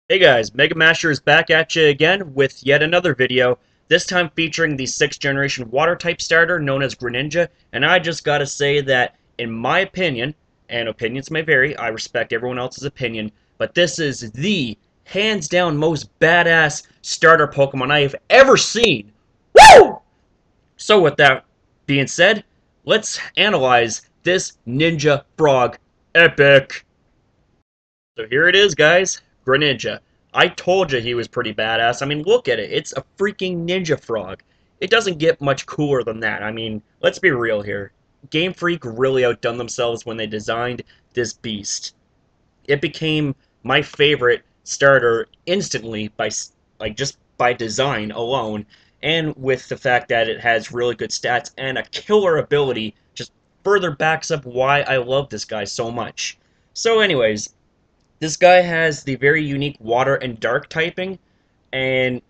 Hey guys, Mega Masher is back at you again with yet another video, this time featuring the 6th generation water type starter known as Greninja, and I just gotta say that, in my opinion, and opinions may vary, I respect everyone else's opinion, but this is the hands down most badass starter Pokemon I have ever seen! Woo! So with that being said, let's analyze this Ninja Frog Epic! So here it is, guys. Greninja. I told you he was pretty badass. I mean, look at it. It's a freaking ninja frog. It doesn't get much cooler than that. I mean, let's be real here. Game Freak really outdone themselves when they designed this beast. It became my favorite starter instantly by just by design alone, and with the fact that it has really good stats and a killer ability just further backs up why I love this guy so much. So anyways, this guy has the very unique water and dark typing, and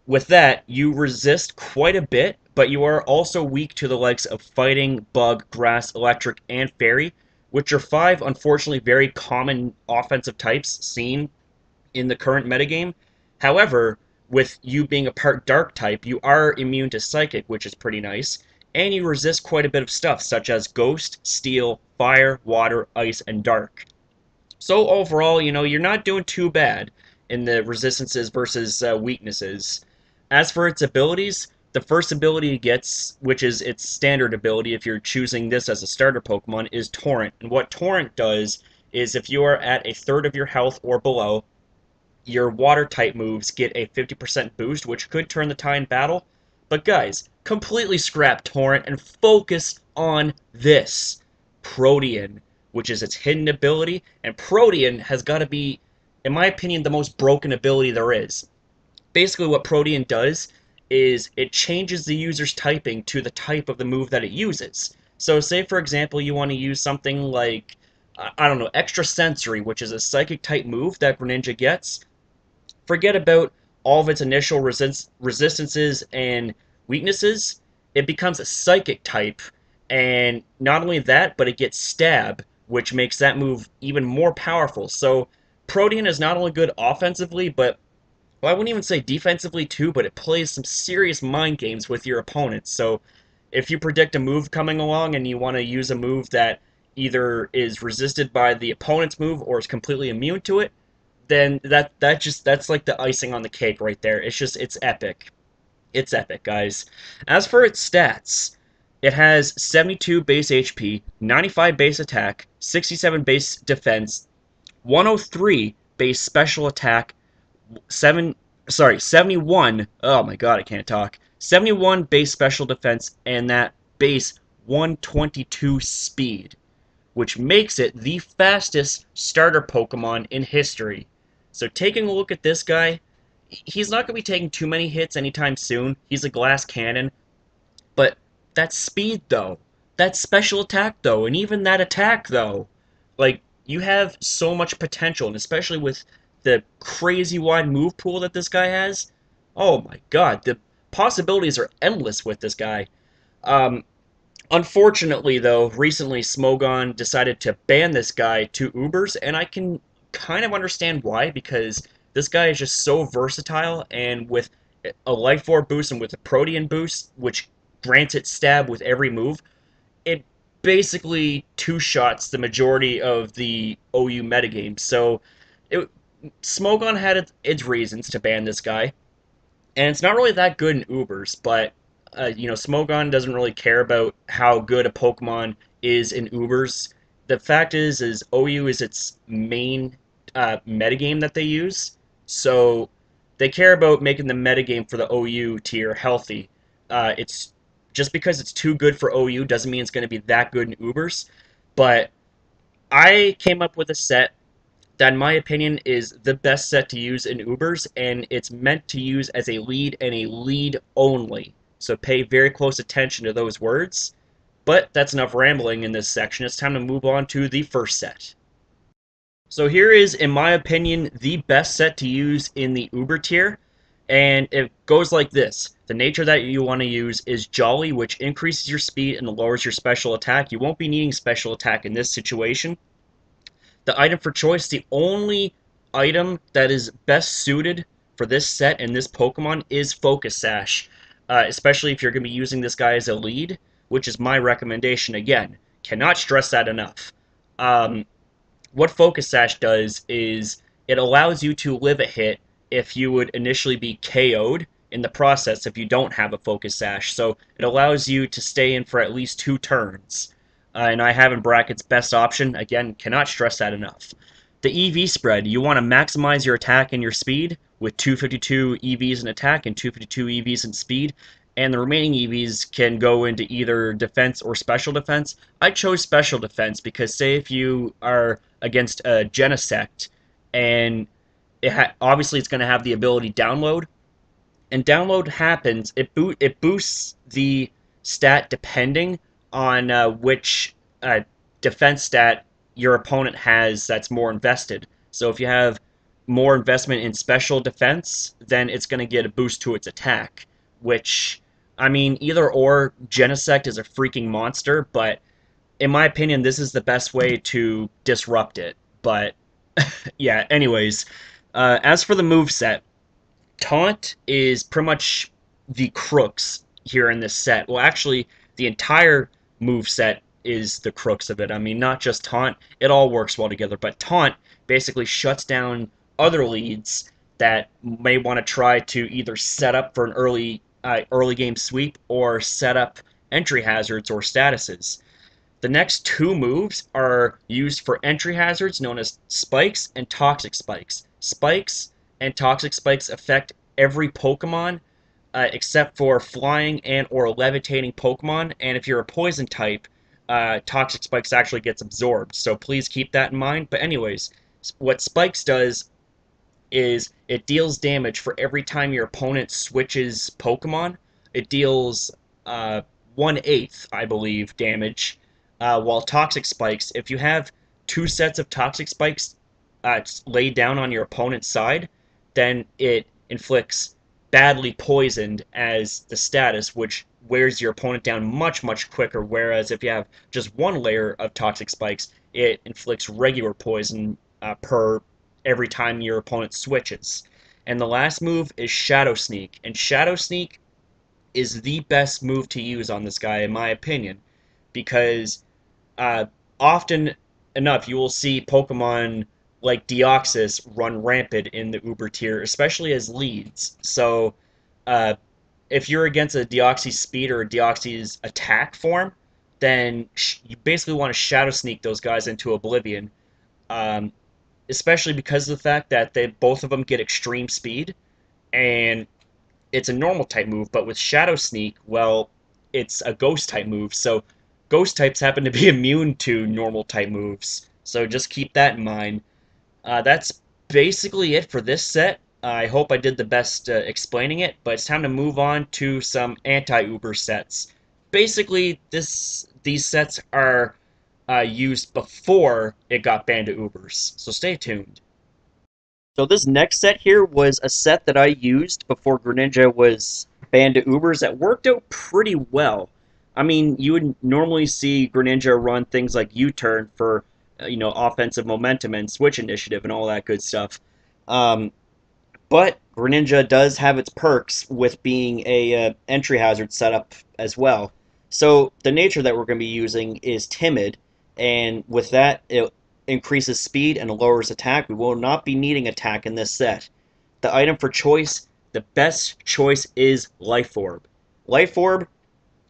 with that, you resist quite a bit, but you are also weak to the likes of fighting, bug, grass, electric, and fairy, which are 5 unfortunately very common offensive types seen in the current metagame. However, with you being a part dark type, you are immune to psychic, which is pretty nice, and you resist quite a bit of stuff such as ghost, steel, fire, water, ice, and dark. So overall, you're not doing too bad in the resistances versus weaknesses. As for its abilities, the first ability it gets, which is its standard ability if you're choosing this as a starter Pokemon, is Torrent. And what Torrent does is if you are at a third of your health or below, your water type moves get a 50% boost, which could turn the tide in battle. But guys, completely scrap Torrent and focus on this Protean, which is its hidden ability. And Protean has got to be, in my opinion, the most broken ability there is. Basically, what Protean does is it changes the user's typing to the type of the move that it uses. So, say for example, you want to use something like, I don't know, Extra Sensory, which is a psychic type move that Greninja gets. Forget about all of its initial resistances and weaknesses. It becomes a psychic type, and not only that, but it gets stab, which makes that move even more powerful. So Protean is not only good offensively, but well, I wouldn't even say defensively too, but it plays some serious mind games with your opponents. So if you predict a move coming along and you want to use a move that either is resisted by the opponent's move or is completely immune to it, then that's like the icing on the cake right there. It's epic. It's epic, guys. As for its stats, it has 72 base HP, 95 base attack, 67 base defense, 103 base special attack, 71. Oh my god, I can't talk. 71 base special defense and that base 122 speed, which makes it the fastest starter Pokemon in history. So taking a look at this guy, he's not going to be taking too many hits anytime soon. He's a glass cannon, but that speed though, that special attack though, and even that attack though, like you have so much potential, and especially with the crazy wide move pool that this guy has. Oh my god, the possibilities are endless with this guy. Um, Unfortunately, though, recently Smogon decided to ban this guy to Ubers, and I can kind of understand why, because this guy is just so versatile, and with a Life Orb boost and with a Protean boost, which grants it stab with every move, it basically two-shots the majority of the OU metagame. So, it, Smogon had its reasons to ban this guy, and it's not really that good in Ubers, but Smogon doesn't really care about how good a Pokemon is in Ubers. The fact is OU is its main metagame that they use, so they care about making the metagame for the OU tier healthy. It's just because it's too good for OU doesn't mean it's going to be that good in Ubers, but I came up with a set that, in my opinion, is the best set to use in Ubers, and it's meant to use as a lead and a lead only. So pay very close attention to those words. But that's enough rambling in this section. It's time to move on to the first set. So here is, in my opinion, the best set to use in the Uber tier, and it goes like this. The nature that you want to use is Jolly, which increases your speed and lowers your special attack. You won't be needing special attack in this situation. The item for choice, the only item that is best suited for this set and this Pokemon is Focus Sash, especially if you're going to be using this guy as a lead, which is my recommendation. Again, cannot stress that enough. What Focus Sash does is it allows you to live a hit if you would initially be KO'd in the process if you don't have a Focus Sash. So it allows you to stay in for at least 2 turns. And I have in brackets best option. Again, cannot stress that enough. The EV spread, you want to maximize your attack and your speed with 252 EVs in attack and 252 EVs in speed, and the remaining EVs can go into either defense or special defense. I chose special defense because say if you are against a Genesect and obviously it's going to have the ability download, and download happens, it boosts the stat depending on which defense stat your opponent has that's more invested. So if you have more investment in special defense, then it's going to get a boost to its attack, which, I mean, either or, Genesect is a freaking monster, but in my opinion, this is the best way to disrupt it. But, yeah, anyways, as for the moveset, Taunt is pretty much the crux here in this set. Well, actually, the entire move set is the crux of it. I mean, not just Taunt, it all works well together, but Taunt basically shuts down other leads that may want to try to either set up for an early game sweep or set up entry hazards or statuses. The next 2 moves are used for entry hazards known as Spikes and Toxic Spikes. Spikes and Toxic Spikes affect every Pokemon except for flying and or levitating Pokemon, and if you're a poison type, Toxic Spikes actually gets absorbed, so please keep that in mind. But anyways, what Spikes does is it deals damage for every time your opponent switches Pokemon. It deals 1/8, I believe, damage, while Toxic Spikes, if you have 2 sets of Toxic Spikes laid down on your opponent's side, then it inflicts badly poisoned as the status, which wears your opponent down much, much quicker, whereas if you have just 1 layer of Toxic Spikes, it inflicts regular poison per every time your opponent switches. And the last move is Shadow Sneak, and Shadow Sneak is the best move to use on this guy, in my opinion, because often enough you will see Pokemon like Deoxys run rampant in the Uber tier, especially as leads. So uh, if you're against a Deoxys speed or a Deoxys attack form, then you basically want to Shadow Sneak those guys into oblivion. Um, Especially because of the fact that both of them get extreme speed, and it's a normal type move, but with Shadow Sneak, well, it's a ghost type move, so ghost types happen to be immune to normal type moves, so just keep that in mind. That's basically it for this set. I hope I did the best explaining it, but it's time to move on to some anti-Uber sets. Basically, these sets are used before it got banned to Ubers, so stay tuned. So this next set here was a set that I used before Greninja was banned to Ubers that worked out pretty well. I mean, you would normally see Greninja run things like U-turn for, offensive momentum and switch initiative and all that good stuff. Um, but Greninja does have its perks with being a entry hazard setup as well. So the nature that we're going to be using is Timid, and with that, it increases speed and lowers attack. We will not be needing attack in this set. The item for choice, the best choice is Life Orb. Life Orb,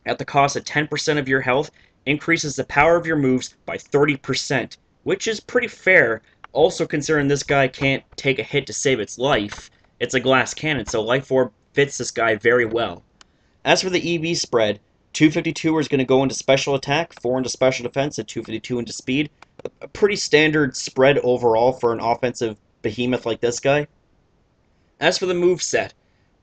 at the cost of 10% of your health, increases the power of your moves by 30%, which is pretty fair. Also considering this guy can't take a hit to save its life, it's a glass cannon, so Life Orb fits this guy very well. As for the EV spread, 252 is going to go into special attack, 4 into special defense, and 252 into speed. A pretty standard spread overall for an offensive behemoth like this guy. As for the move set,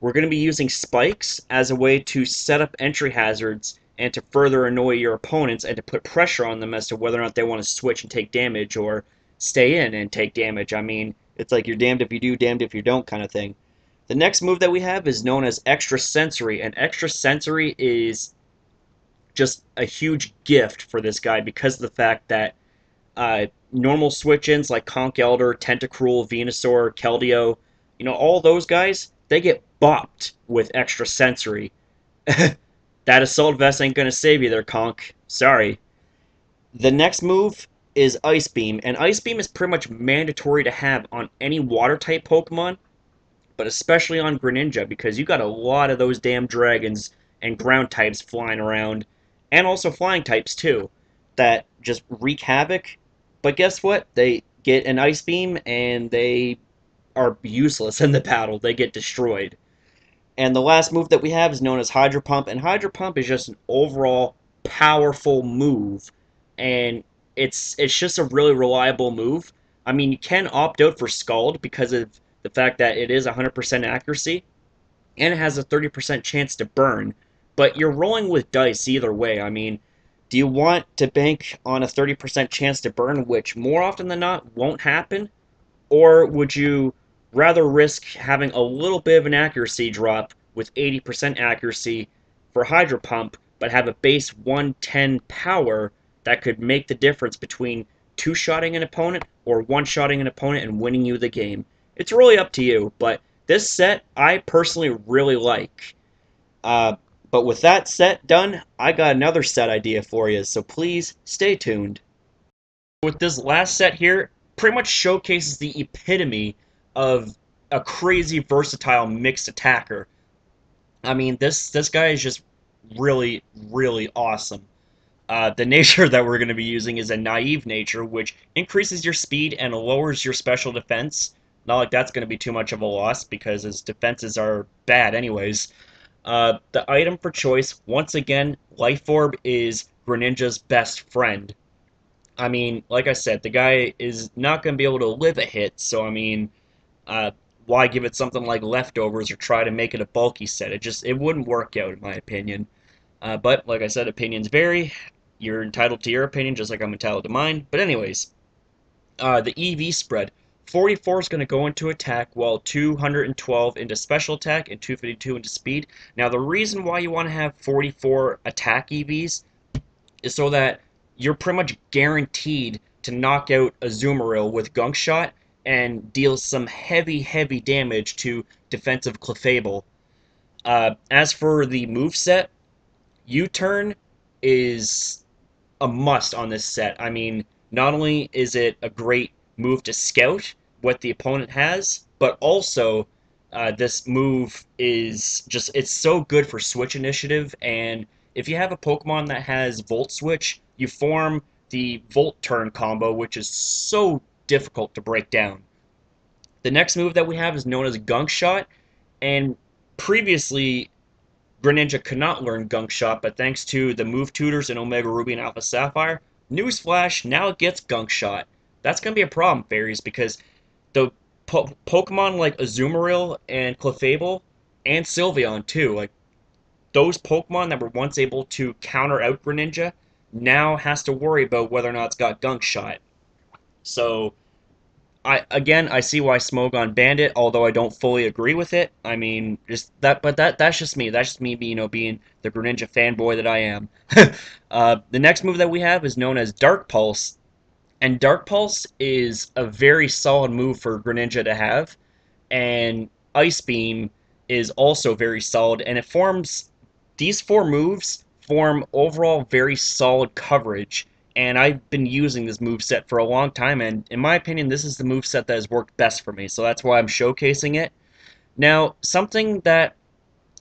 we're going to be using spikes as a way to set up entry hazards and to further annoy your opponents and to put pressure on them as to whether or not they want to switch and take damage or stay in and take damage. I mean, it's like you're damned if you do, damned if you don't kind of thing. The next move that we have is known as Extra Sensory, and Extra Sensory is just a huge gift for this guy because of the fact that normal switch-ins like Conch Elder, Tentacruel, Venusaur, Keldeo, all those guys, they get bopped with extra sensory. That Assault Vest ain't gonna save you there, Conch. Sorry. The next move is Ice Beam, and Ice Beam is pretty much mandatory to have on any Water-type Pokemon, but especially on Greninja, because you got a lot of those damn dragons and ground types flying around, and also flying types too, that just wreak havoc. But guess what? They get an Ice Beam, and they are useless in the battle. They get destroyed. And the last move that we have is known as Hydro Pump, and Hydro Pump is just an overall powerful move, and it's just a really reliable move. I mean, you can opt out for Scald because of the fact that it is 100% accuracy, and it has a 30% chance to burn, but you're rolling with dice either way. I mean, do you want to bank on a 30% chance to burn, which more often than not won't happen, or would you rather risk having a little bit of an accuracy drop with 80% accuracy for Hydro Pump, but have a base 110 power that could make the difference between two-shotting an opponent or one-shotting an opponent and winning you the game? It's really up to you, but this set I personally really like. Uh, but with that set done, I got another set idea for you, so please stay tuned. With this last set here, pretty much showcases the epitome of a crazy versatile mixed attacker. I mean, this guy is just really, really awesome. The nature that we're going to be using is a naive nature, which increases your speed and lowers your special defense. Not like that's going to be too much of a loss, because his defenses are bad anyways. The item for choice, once again, Life Orb is Greninja's best friend. I mean, like I said, the guy is not going to be able to live a hit, so I mean, uh, why give it something like Leftovers or try to make it a bulky set? It wouldn't work out, in my opinion. But, like I said, opinions vary. You're entitled to your opinion, just like I'm entitled to mine. But anyways, the EV spread. 44 is going to go into attack, while 212 into special attack and 252 into speed. Now, the reason why you want to have 44 attack EVs is so that you're pretty much guaranteed to knock out a Azumarill with Gunk Shot and deal some heavy, heavy damage to defensive Clefable. As for the move set, U-Turn is a must on this set. I mean, not only is it a great move to scout what the opponent has, but also this move is just, it's so good for switch initiative, and if you have a Pokemon that has Volt Switch, you form the Volt Turn combo, which is so difficult to break down. The next move that we have is known as Gunk Shot, and previously Greninja could not learn Gunk Shot, but thanks to the move tutors in Omega Ruby and Alpha Sapphire, newsflash, now it gets Gunk Shot. That's going to be a problem, Fairies, because the Pokemon like Azumarill and Clefable, and Sylveon too, like those Pokemon that were once able to counter out Greninja, now has to worry about whether or not it's got Gunk Shot. So, I see why Smogon banned it, although I don't fully agree with it. I mean, just that, but that's just me. That's just me, being the Greninja fanboy that I am. The next move that we have is known as Dark Pulse, and Dark Pulse is a very solid move for Greninja to have, and Ice Beam is also very solid, and it forms, these four moves form overall very solid coverage, and I've been using this move set for a long time, and in my opinion, this is the move set that has worked best for me, so that's why I'm showcasing it. Now, something that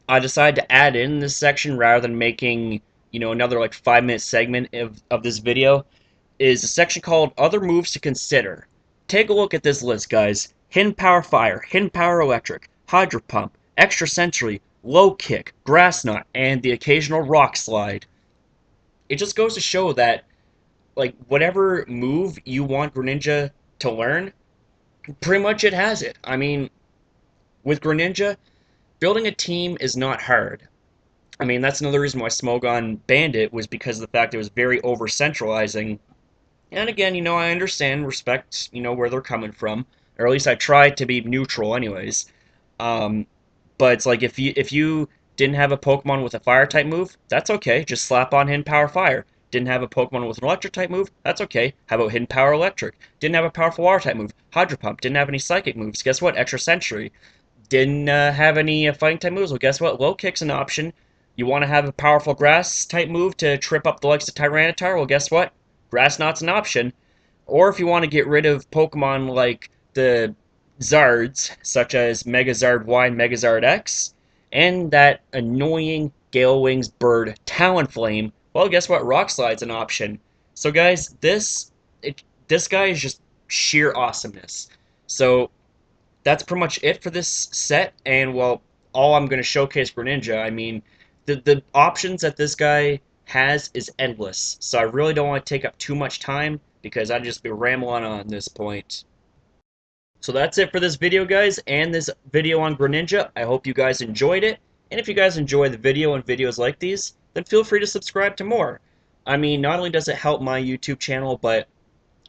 I decided to add in this section rather than making, another like 5-minute segment of this video is a section called Other Moves to Consider. Take a look at this list, guys. Hidden Power Fire, Hidden Power Electric, Hydro Pump, Extra Sensory, Low Kick, Grass Knot, and the occasional Rock Slide. It just goes to show that, like, whatever move you want Greninja to learn, pretty much it has it. I mean, with Greninja, building a team is not hard. I mean, that's another reason why Smogon banned it, was because of the fact it was very over-centralizing. And again, I understand, respect, where they're coming from, or at least I try to be neutral, anyways. Um, but it's like, if you didn't have a Pokemon with a Fire type move, that's okay. Just slap on Hidden Power Fire. Didn't have a Pokemon with an electric type move? That's okay. How about Hidden Power Electric? Didn't have a powerful water type move? Hydro Pump. Didn't have any psychic moves? Guess what? Extra Sentry. Didn't have any fighting type moves? Well, guess what? Low Kick's an option. You want to have a powerful grass type move to trip up the likes of Tyranitar? Well, guess what? Grass Knot's an option. Or if you want to get rid of Pokemon like the Zards, such as Megazard Y and Megazard X, and that annoying Gale Wings bird Talonflame, well, guess what? Rock Slide's an option. So, guys, this guy is just sheer awesomeness. So, that's pretty much it for this set, and, well, all I'm going to showcase Greninja. I mean, the options that this guy has is endless, so I really don't want to take up too much time, because I'd just be rambling on this point. So that's it for this video, guys, and this video on Greninja. I hope you guys enjoyed it, and if you guys enjoy the video and videos like these, then feel free to subscribe to more. I mean, not only does it help my YouTube channel, but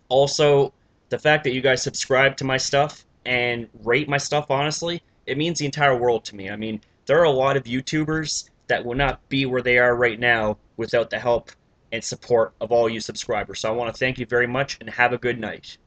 also the fact that you guys subscribe to my stuff and rate my stuff, honestly, it means the entire world to me. I mean, there are a lot of YouTubers that will not be where they are right now without the help and support of all you subscribers. So I want to thank you very much, and have a good night.